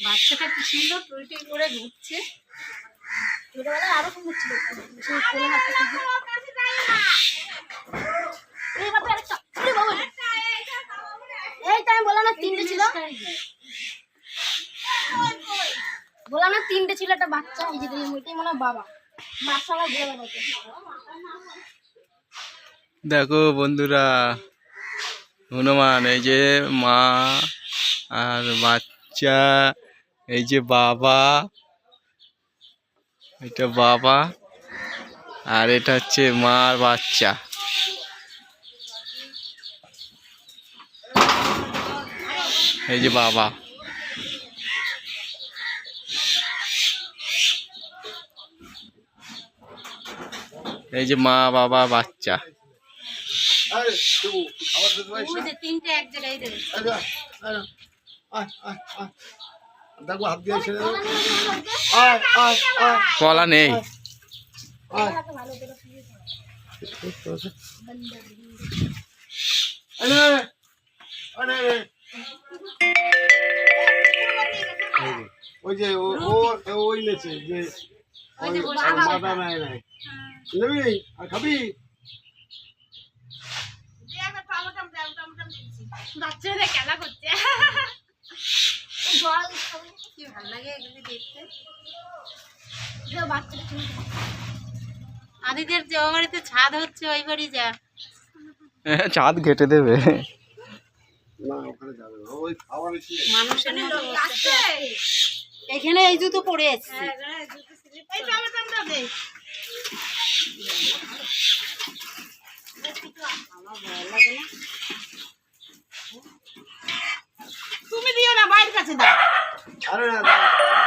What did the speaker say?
বাচ্চাটা কি সুন্দর টুই টুই করে ঘুরছে। ছোটবেলায় আরো সুন্দর ছিল। তিনটে ছিল একটা বাচ্চা, এই যে ওইটাই মনে হয় বাবা। দেখো বন্ধুরা, হনুমান, এই যে মা আর বাচ্চা, এই যে বাবা, এটা বাবা আর এটা হচ্ছে মা আর বাচ্চা। এই যে বাবা, এই যে মা বাবা বাচ্চা। তিনটে এক জায়গায় দেবে। কলা নেই। ওই যে ওই নেছে যে মাথা নাই নাই নেবি আর খাবি। বাচ্চারা খেলা করছে, কি ভালো লাগে এগুলি দেখতে। আদিদের যে বাড়িতে ছাদ হচ্ছে ওই বাড়ি যা, চাঁদ কেটে দেবে। মানুষের এখানে এই জুতো পরে এসছে। তুমি দিও না, বাইরের কাছে দাও। আরে না